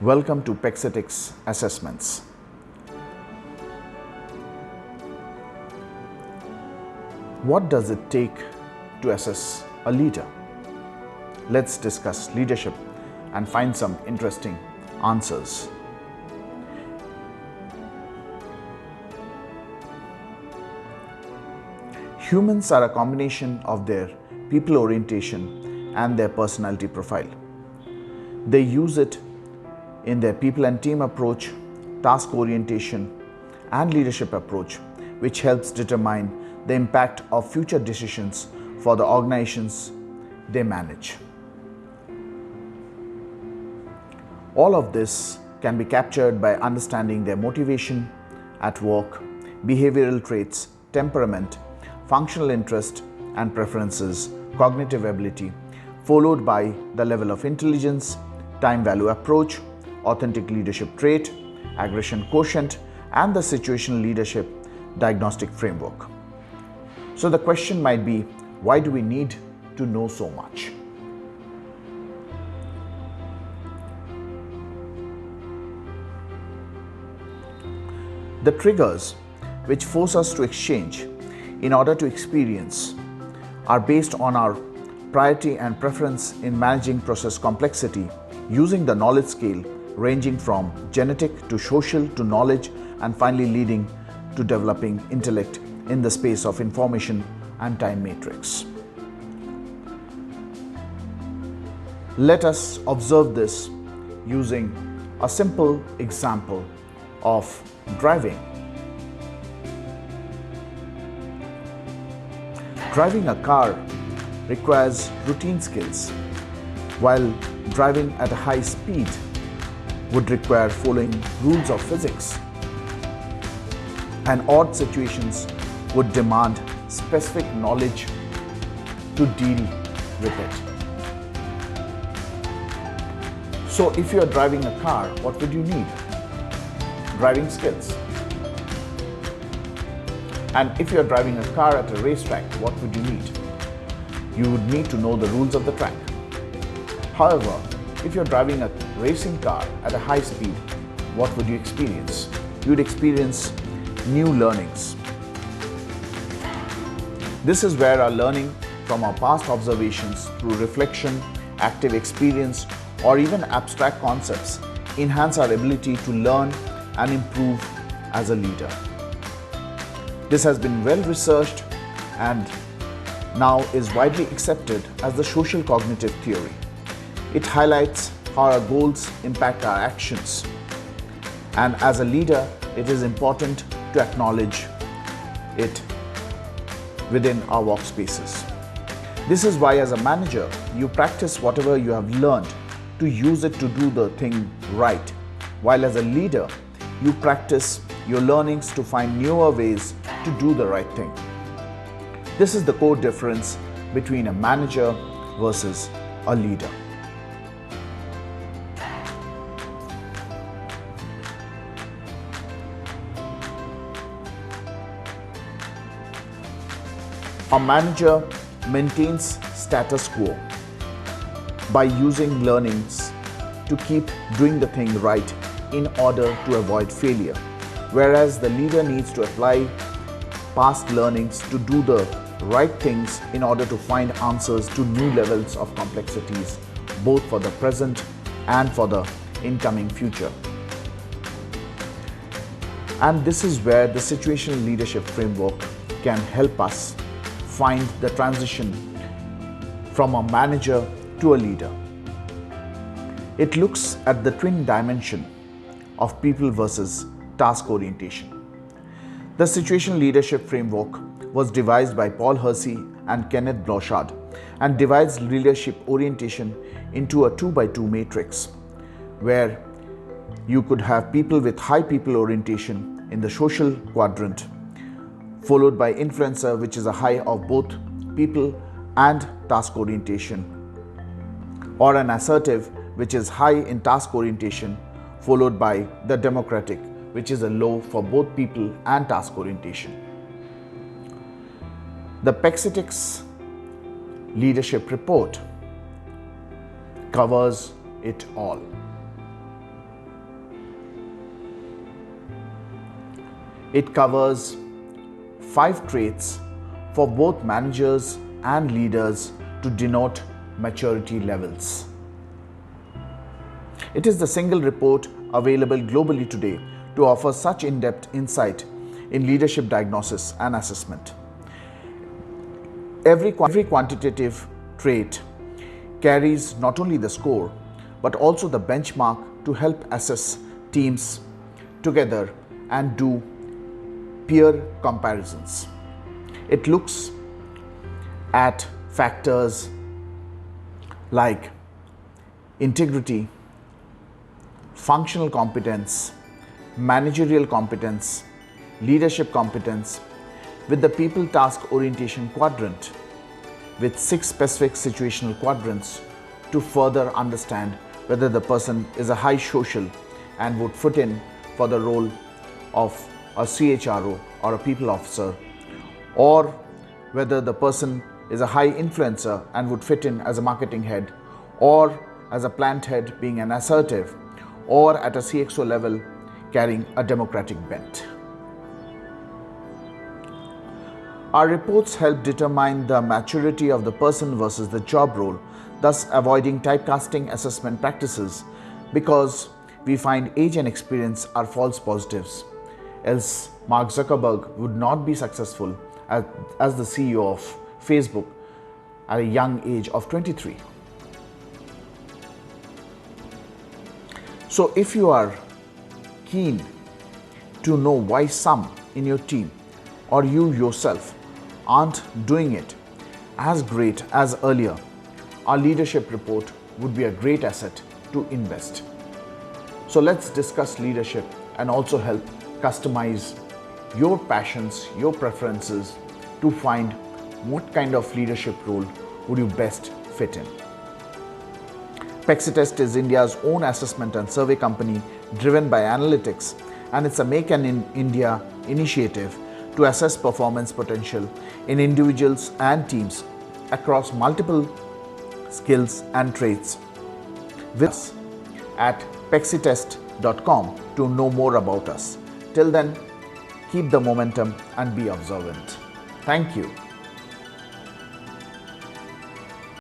Welcome to Pexitics Assessments. What does it take to assess a leader? Let's discuss leadership and find some interesting answers. Humans are a combination of their people orientation and their personality profile. They use it in their people and team approach, task orientation, and leadership approach, which helps determine the impact of future decisions for the organizations they manage. All of this can be captured by understanding their motivation at work, behavioral traits, temperament, functional interest and preferences, cognitive ability, followed by the level of intelligence, time value approach, authentic leadership trait, aggression quotient, and the situational leadership diagnostic framework. So the question might be, why do we need to know so much? The triggers which force us to exchange in order to experience are based on our priority and preference in managing process complexity using the knowledge scale ranging from genetic to social to knowledge and finally leading to developing intellect in the space of information and time matrix. Let us observe this using a simple example of driving. Driving a car requires routine skills, while driving at a high speed would require following rules of physics. And odd situations would demand specific knowledge to deal with it. So if you are driving a car, what would you need? Driving skills. And if you are driving a car at a racetrack, what would you need? You would need to know the rules of the track. However, if you're driving a racing car at a high speed, what would you experience? You would experience new learnings. This is where our learning from our past observations through reflection, active experience, or even abstract concepts enhance our ability to learn and improve as a leader. This has been well researched and now is widely accepted as the social cognitive theory. It highlights how our goals impact our actions. And as a leader, it is important to acknowledge it within our workspaces. This is why as a manager, you practice whatever you have learned to use it to do the thing right. While as a leader, you practice your learnings to find newer ways to do the right thing. This is the core difference between a manager versus a leader. A manager maintains status quo by using learnings to keep doing the thing right in order to avoid failure, whereas the leader needs to apply past learnings to do the right things in order to find answers to new levels of complexities, both for the present and for the incoming future. And this is where the situational leadership framework can help us find the transition from a manager to a leader. It looks at the twin dimension of people versus task orientation. The situational leadership framework was devised by Paul Hersey and Kenneth Blanchard and divides leadership orientation into a 2x2 matrix, where you could have people with high people orientation in the social quadrant, followed by influencer, which is a high of both people and task orientation, or an assertive, which is high in task orientation, followed by the democratic, which is a low for both people and task orientation. The Pexitics leadership report covers it all. It covers 5 traits for both managers and leaders to denote maturity levels. It is the single report available globally today to offer such in-depth insight in leadership diagnosis and assessment. Every quantitative trait carries not only the score but also the benchmark to help assess teams together and do peer comparisons. It looks at factors like integrity, functional competence, managerial competence, leadership competence, with the people task orientation quadrant with 6 specific situational quadrants to further understand whether the person is a high social and would fit in for the role of a CHRO or a people officer, or whether the person is a high influencer and would fit in as a marketing head, or as a plant head being an assertive, or at a CXO level carrying a democratic bent. Our reports help determine the maturity of the person versus the job role, thus avoiding typecasting assessment practices, because we find age and experience are false positives. Else Mark Zuckerberg would not be successful as the CEO of Facebook at a young age of 23. So if you are keen to know why some in your team or you yourself aren't doing it as great as earlier, our leadership report would be a great asset to invest. So let's discuss leadership and also help customize your passions, your preferences to find what kind of leadership role would you best fit in. Pexitics is India's own assessment and survey company driven by analytics, and it's a Make in India initiative to assess performance potential in individuals and teams across multiple skills and traits. Visit us at pexitest.com to know more about us. Till then, keep the momentum and be observant. Thank you.